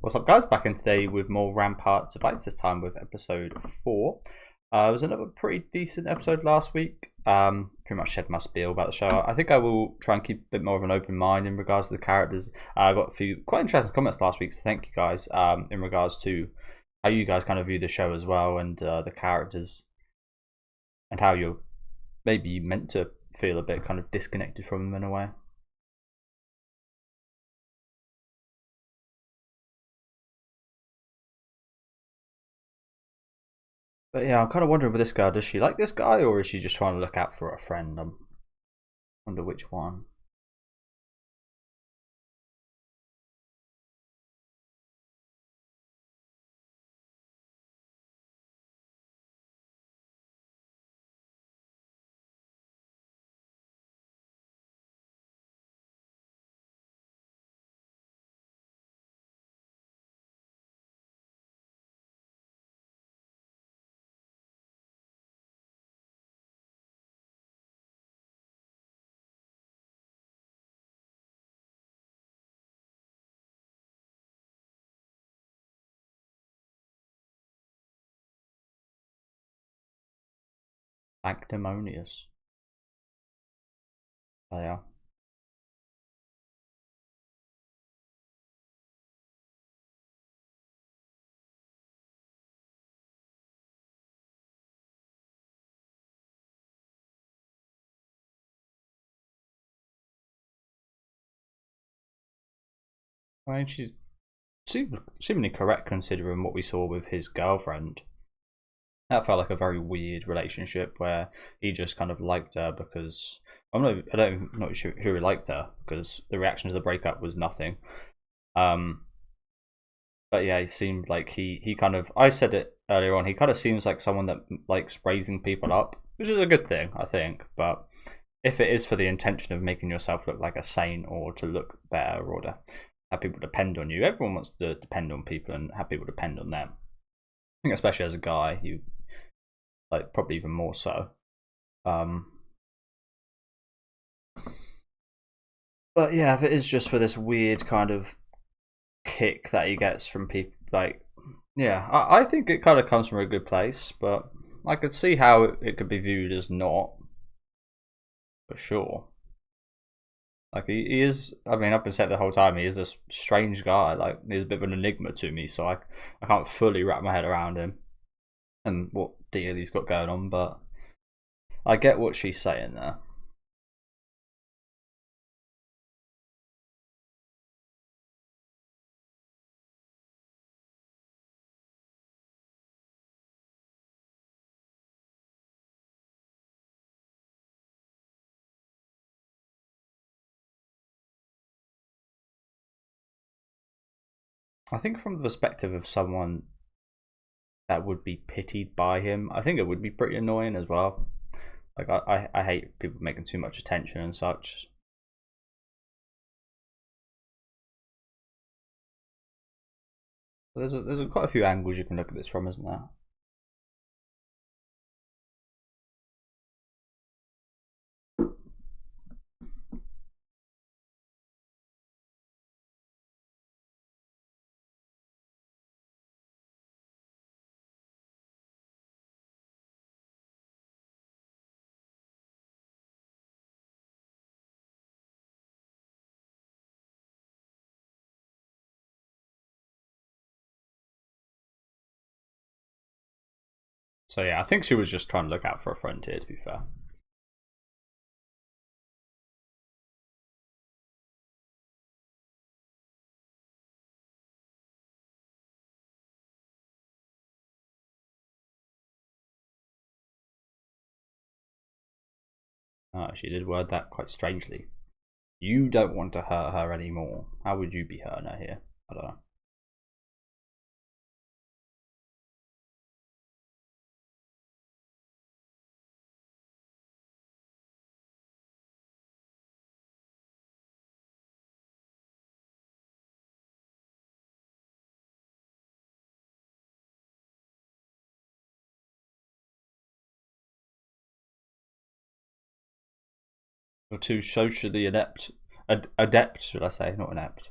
What's up, guys? Back in today with more Ramparts of Ice, this time with episode 4. It was another pretty decent episode last week. Pretty much said my spiel about the show. I think I will try and keep a bit more of an open mind in regards to the characters. I got a few quite interesting comments last week, so thank you guys in regards to how you guys kind of view the show as well, and the characters, and how you're maybe meant to feel a bit kind of disconnected from them in a way. But yeah, I'm kind of wondering with this girl, does she like this guy, or is she just trying to look out for a friend? I wonder which one. Sanctimonious. Oh yeah. I mean, she's seemingly correct considering what we saw with his girlfriend. That felt like a very weird relationship where he just kind of liked her because I'm not sure who he liked her because the reaction to the breakup was nothing. Um, but yeah, he seemed like he kind of, I said it earlier on, he kind of seems like someone that likes raising people up, which is a good thing, I think. But if it is for the intention of making yourself look like a saint or to look better or to have people depend on you, everyone wants to depend on people and have people depend on them. I think especially as a guy, you like probably even more so. Um, but yeah, if it is just for this weird kind of kick that he gets from people, like yeah, I think it kind of comes from a good place, but I could see how it could be viewed as not, for sure. Like he is. I mean, I've been saying the whole time he is a strange guy. Like he's a bit of an enigma to me, so I can't fully wrap my head around him and what deal he's got going on. But I get what she's saying there. I think from the perspective of someone that would be pitied by him, I think it would be pretty annoying as well. Like I hate people making too much attention and such. There's quite a few angles you can look at this from, isn't there? So yeah, I think she was just trying to look out for a friend here. To be fair. She did word that quite strangely. You don't want to hurt her anymore. How would you be hurting her here? I don't know. You're too socially adept. Adept, should I say, not inept.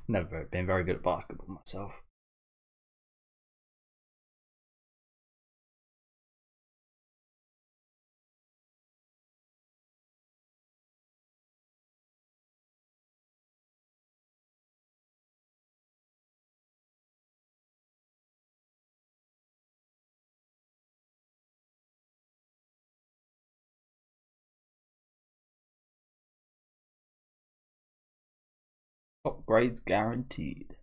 Never been very good at basketball myself. Upgrades guaranteed.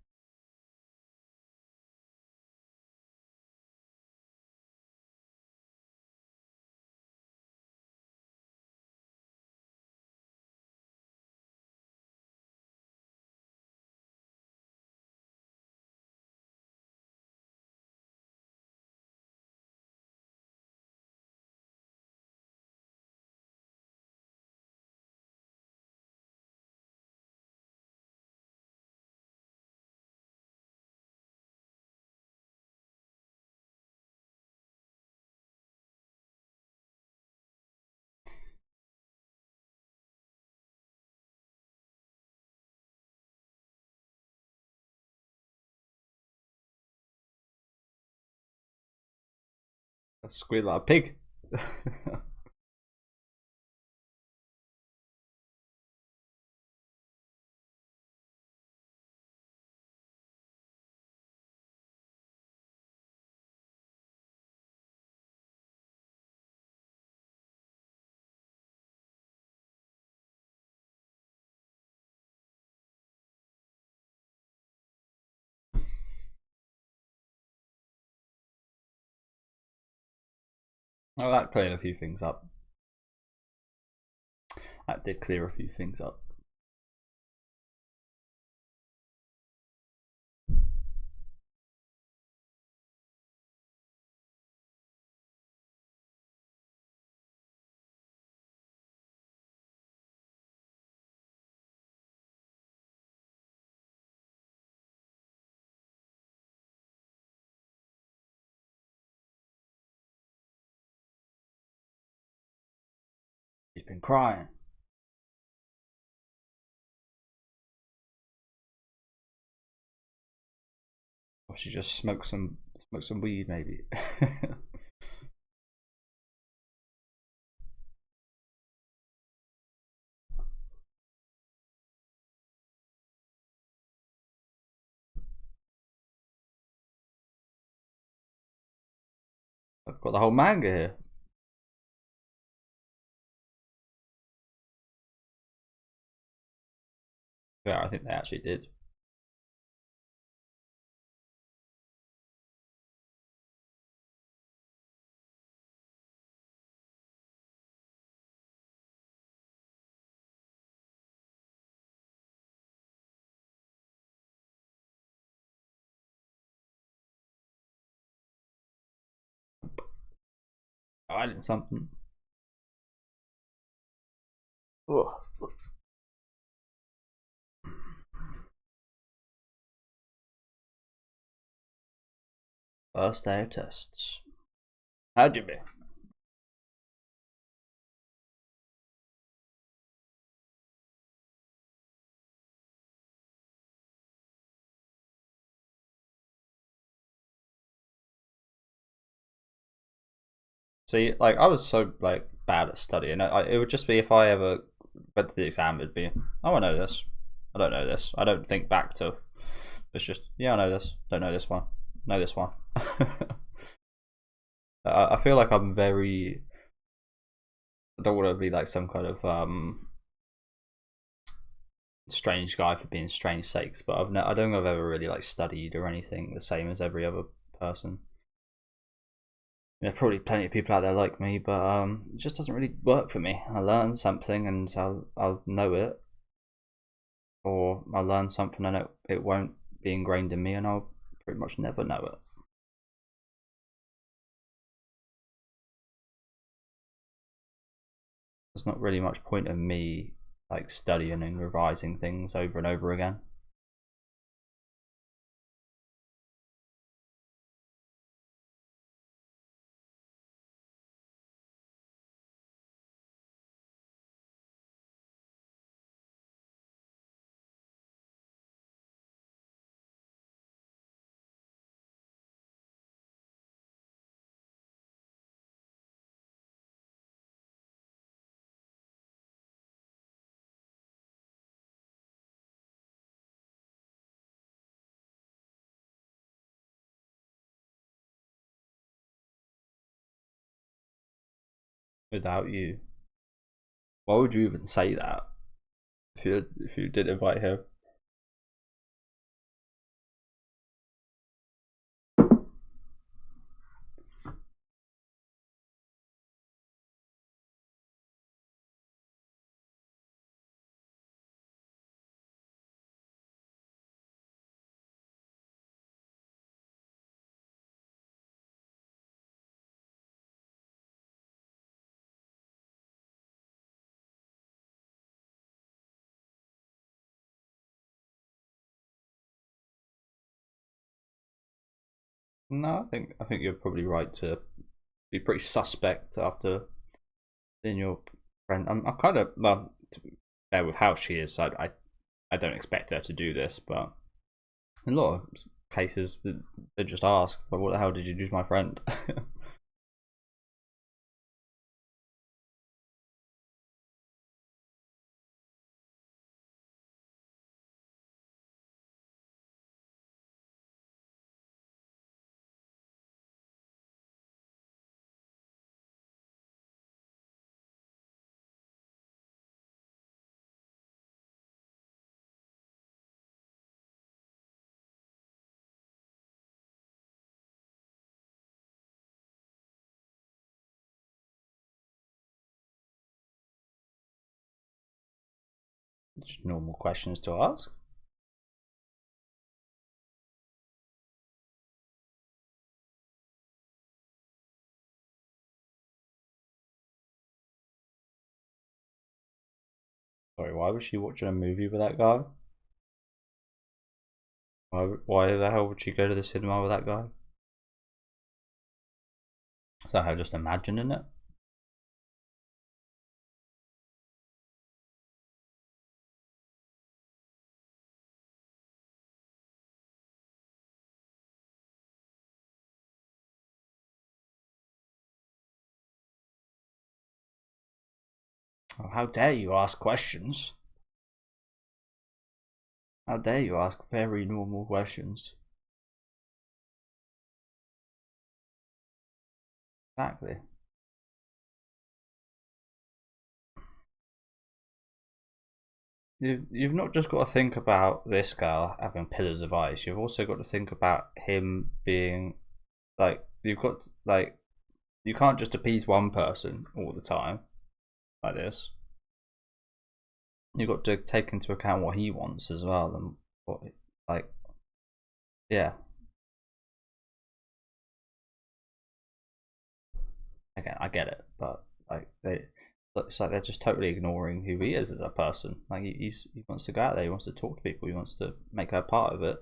I squeal like a pig. Oh, that cleared a few things up. That did clear a few things up. She's been crying. Or she just smoked some weed, maybe. I've got the whole manga here. Yeah, I think they actually did. Oh, I did something. Ugh. First day of tests. How'd you be? See, like I was so like bad at studying. It would just be if I ever went to the exam, it'd be, oh, I know this. I don't know this. I don't think back to. It's just, yeah, I know this. Don't know this one. Know this one. I feel like I'm very. I don't want to be like some kind of strange guy for being strange sakes, but I don't think I've ever really like studied or anything the same as every other person. There are probably plenty of people out there like me, but it just doesn't really work for me. I learn something and I'll know it, or I'll learn something and it won't be ingrained in me, and I'll pretty much never know it. There's not really much point in me like studying and revising things over and over again. without you. Why would you even say that if you did invite him? No, I think you're probably right to be pretty suspect after seeing your friend. I'm kind of well, to be fair with how she is. I don't expect her to do this, but in a lot of cases, they just ask, "Well, what the hell did you do to my friend?" Just normal questions to ask. Sorry, why was she watching a movie with that guy? Why the hell would she go to the cinema with that guy? Is that her just imagining it? Oh, how dare you ask questions? How dare you ask very normal questions? Exactly. You've not just got to think about this girl having pillars of ice. You've also got to think about him being like you've got like you can't just appease one person all the time like this. You've got to take into account what he wants as well, and what like yeah. Again, I get it, but like it's like they're just totally ignoring who he is as a person. Like he wants to go out there, he wants to talk to people, he wants to make her part of it,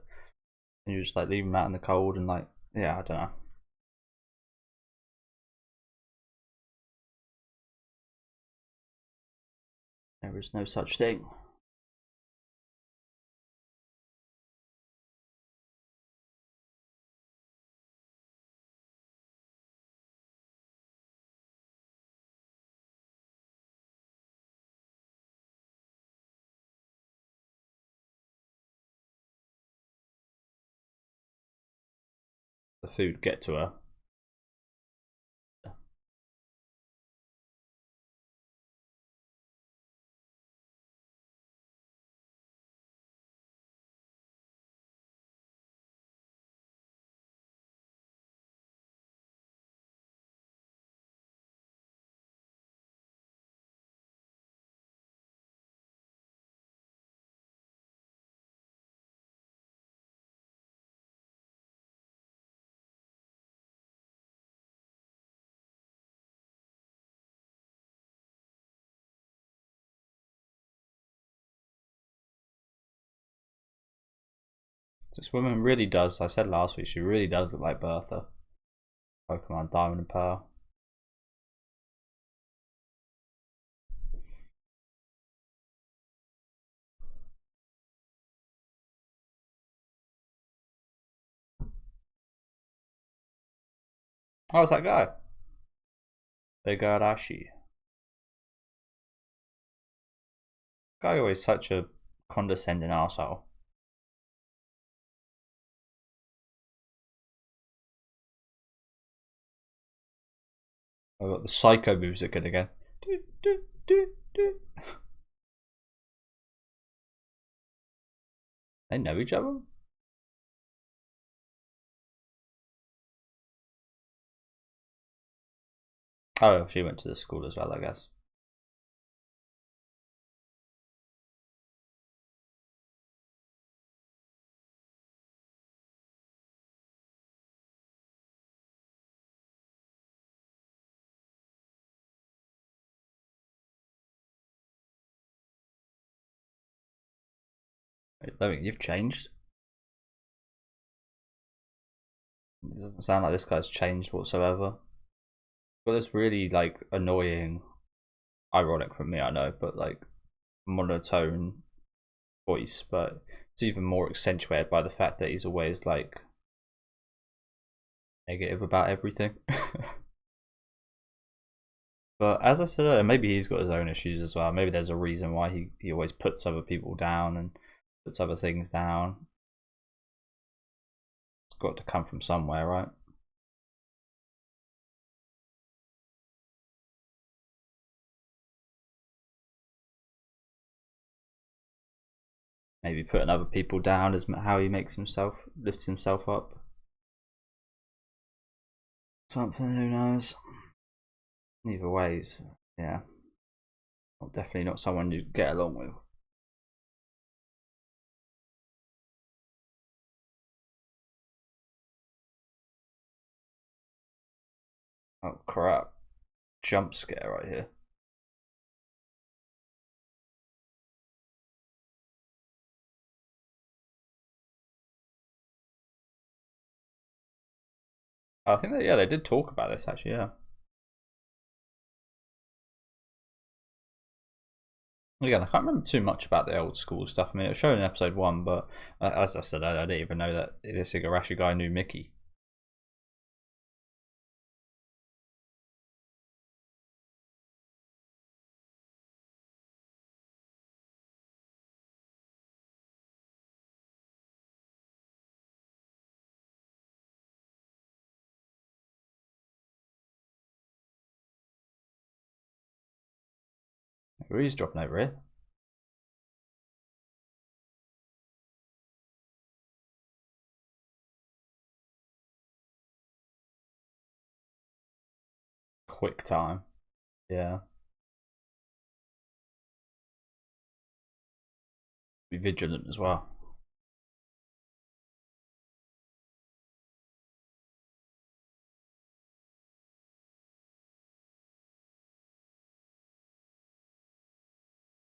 and you just like leave him out in the cold and like yeah, I don't know. There is no such thing. The food get to her. This woman really does. I said last week she really does look like Bertha. Pokemon Diamond and Pearl. Oh, it's that guy. Igarashi. Guy always such a condescending asshole. I've got the psycho music in again. Do, do, do, do. They know each other? Oh, she went to the school as well, I guess. I think you've changed. It doesn't sound like this guy's changed whatsoever. But this really like annoying, ironic for me, I know, but like monotone voice, but it's even more accentuated by the fact that he's always like negative about everything. But as I said earlier, maybe he's got his own issues as well. Maybe there's a reason why he always puts other people down and puts other things down. It's got to come from somewhere, right? Maybe putting other people down is how he makes himself, lifts himself up. Something, who knows? Either ways, yeah. Well, definitely not someone you get along with. Oh crap. Jump scare right here. I think that, yeah, they did talk about this actually, yeah. Again, I can't remember too much about the old school stuff. I mean, it was shown in episode 1, but as I said, I didn't even know that this Igarashi guy knew Mickey. Where he's dropping over here. Quick time. Yeah. Be vigilant as well.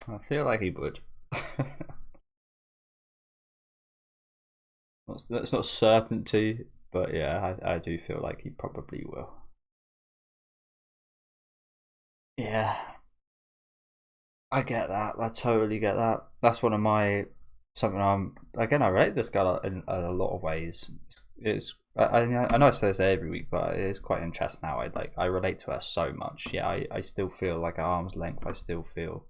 I feel like he would. That's not certainty, but yeah, I do feel like he probably will. Yeah, I get that. I totally get that. That's one of my something I'm again. I relate this guy in a lot of ways. It's I know I say this every week, but it is quite interesting how I relate to her so much. Yeah, I still feel like at arm's length. I still feel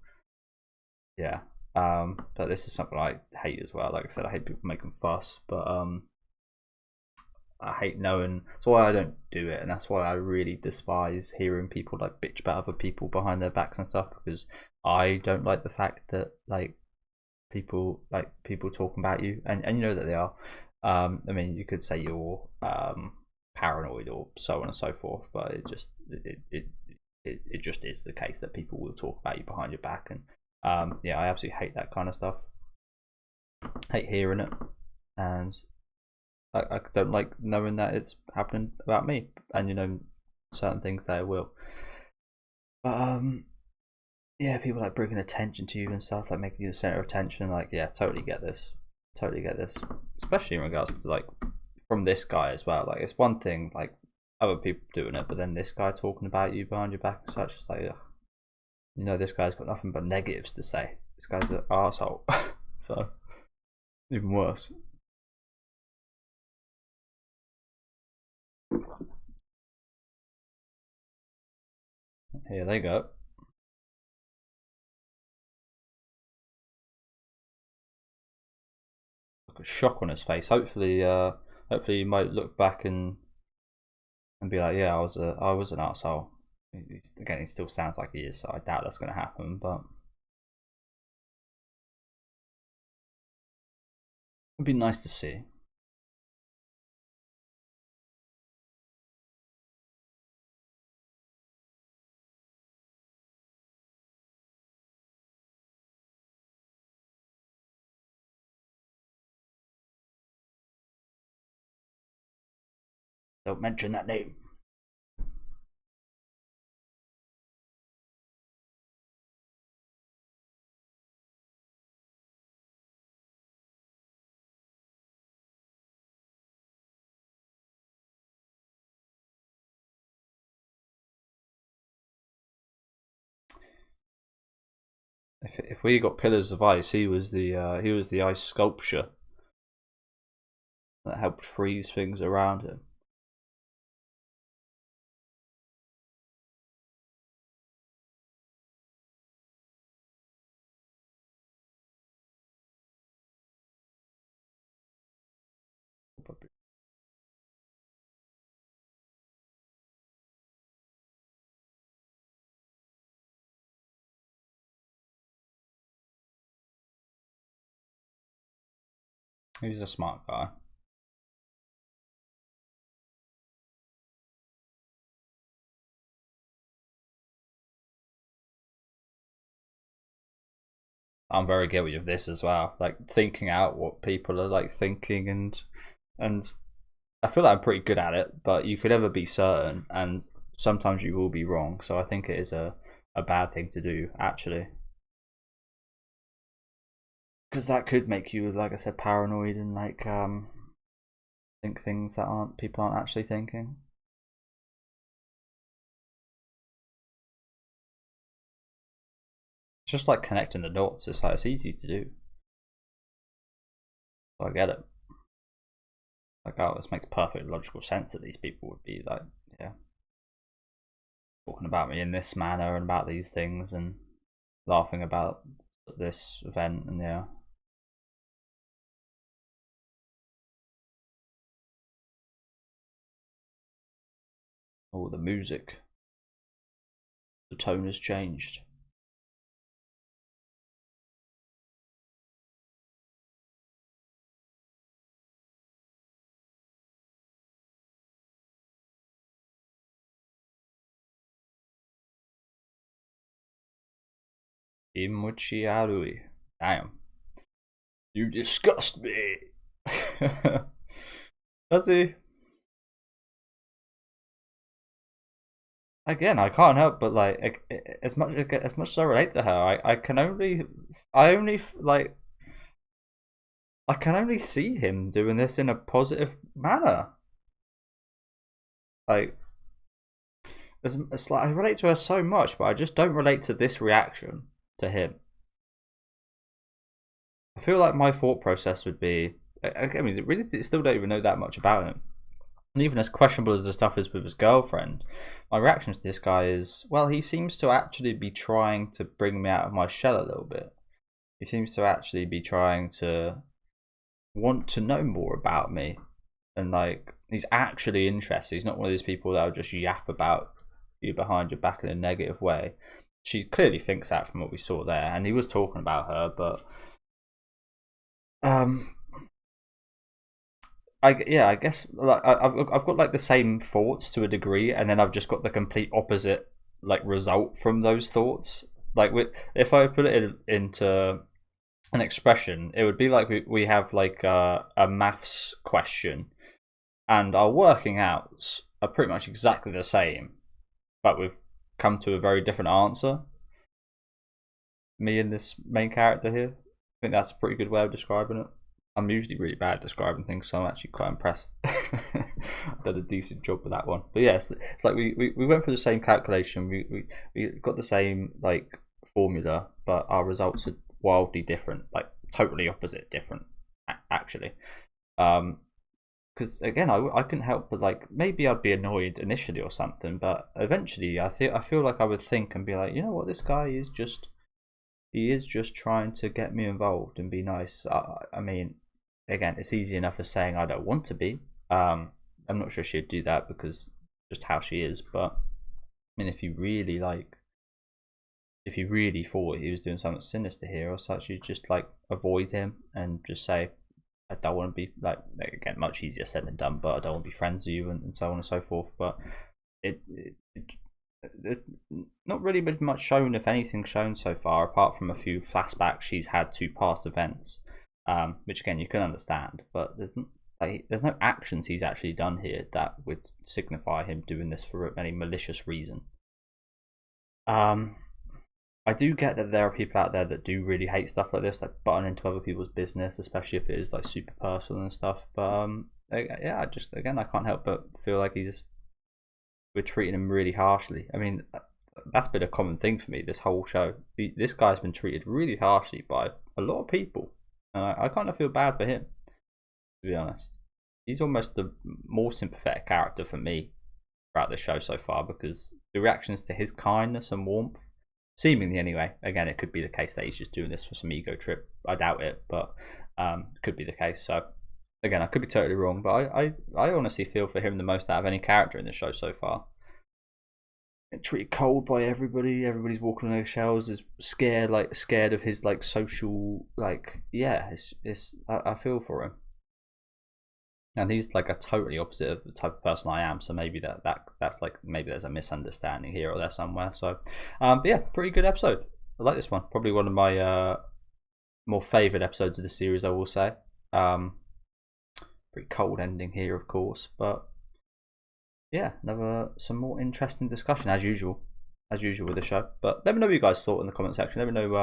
yeah. But this is something I hate as well. Like I said, I hate people making fuss, but I hate knowing. That's why I don't do it, and that's why I really despise hearing people like bitch about other people behind their backs and stuff, because I don't like the fact that people talking about you, and you know that they are. I mean, you could say you're paranoid or so on and so forth, but it just is the case that people will talk about you behind your back, and yeah, I absolutely hate that kind of stuff. Hate hearing it, and I don't like knowing that it's happening about me, and you know, certain things there will. But yeah, people like bringing attention to you and stuff, like making you the center of attention. Like, yeah, totally get this, totally get this, especially in regards to like from this guy as well. Like, it's one thing like other people doing it, but then this guy talking about you behind your back and such. It's like, ugh. You know, this guy's got nothing but negatives to say. This guy's an arsehole. So even worse. Here they go. Look, a shock on his face. Hopefully, hopefully, he might look back and be like, "Yeah, I was an asshole." Again, he still sounds like he is, so I doubt that's going to happen. But it'd be nice to see. Don't mention that name. If we got pillars of ice, he was the ice sculpture that helped freeze things around him. He's a smart guy. I'm very guilty of this as well, like thinking out what people are like thinking, and I feel like I'm pretty good at it, but you could never be certain, and sometimes you will be wrong. So I think it is a bad thing to do, actually, because that could make you, like I said, paranoid and like think things that people aren't actually thinking. It's just like connecting the dots. It's like it's easy to do. So I get it. Like, oh, this makes perfect logical sense that these people would be like, yeah, talking about me in this manner and about these things and laughing about this event, and yeah. Oh, the music. The tone has changed. Imuchi Arui. Damn. You disgust me. Does he? Again, I can't help but like as much as I relate to her, I can only like I can only see him doing this in a positive manner. Like it's like I relate to her so much, but I just don't relate to this reaction to him. I feel like my thought process would be, I mean, really, still don't even know that much about him. And even as questionable as the stuff is with his girlfriend, my reaction to this guy is, well, he seems to actually be trying to bring me out of my shell a little bit. He seems to actually be trying to want to know more about me. And like, he's actually interested. He's not one of those people that will just yap about you behind your back in a negative way. She clearly thinks that from what we saw there. And he was talking about her, but I guess like I've got like the same thoughts to a degree, and then I've just got the complete opposite like result from those thoughts. Like if I put it into an expression, it would be like we have like a maths question, and our working outs are pretty much exactly the same, but we've come to a very different answer. Me and this main character here, I think that's a pretty good way of describing it. I'm usually really bad at describing things, so I'm actually quite impressed. I've done a decent job with that one. But yeah, it's like we went through the same calculation. We got the same like formula, but our results are wildly different, like totally opposite different, actually. Because again, I couldn't help but like maybe I'd be annoyed initially or something, but eventually I feel like I would think and be like, you know what, this guy is just he is just trying to get me involved and be nice. I mean, again, it's easy enough as saying I don't want to be. I'm not sure she'd do that because just how she is, but mean, if you really thought he was doing something sinister here or such, you'd just like avoid him and just say, I don't want to be like, again, much easier said than done, but I don't want to be friends with you, and so on and so forth. But there's not really been much shown, if anything, shown so far, apart from a few flashbacks she's had to past events, which again you can understand. But there's no actions he's actually done here that would signify him doing this for any malicious reason. I do get that there are people out there that do really hate stuff like this, like butting into other people's business, especially if it is like super personal and stuff. But yeah, I can't help but feel like we're treating him really harshly. I mean, that's been a common thing for me this whole show. This guy's been treated really harshly by a lot of people, and I kind of feel bad for him, to be honest. He's almost the more sympathetic character for me throughout the show so far, because the reactions to his kindness and warmth, seemingly anyway, again, it could be the case that he's just doing this for some ego trip. I doubt it, but it could be the case. So again, I could be totally wrong, but I honestly feel for him the most out of any character in the show so far. Getting treated cold by everybody. Everybody's walking on eggshells. Is scared of his like social, like, yeah. I feel for him. And he's like a totally opposite of the type of person I am, so maybe that's like, maybe there's a misunderstanding here or there somewhere. So but yeah, pretty good episode. I like this one. Probably one of my more favoured episodes of the series, I will say. Pretty cold ending here, of course, but yeah, some more interesting discussion as usual with the show. But let me know what you guys thought in the comment section. Let me know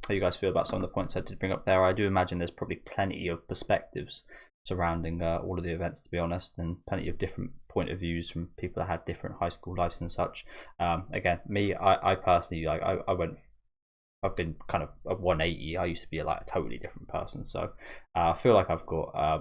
how you guys feel about some of the points I did bring up there. I do imagine there's probably plenty of perspectives surrounding all of the events, to be honest, and plenty of different point of views from people that had different high school lives and such. Again, I personally, like, I've been kind of a 180. I used to be like a totally different person, so I feel like I've got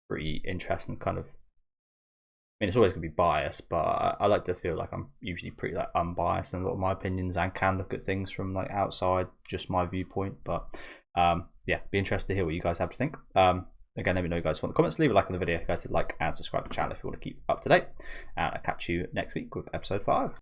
pretty interesting kind of, I mean, it's always going to be biased, but I like to feel like I'm usually pretty like unbiased in a lot of my opinions, and can look at things from like outside just my viewpoint. But yeah, be interested to hear what you guys have to think. Again, let me know you guys want the comments. Leave a like on the video if you guys did like, and subscribe to the channel if you want to keep up to date. And I'll catch you next week with episode 5.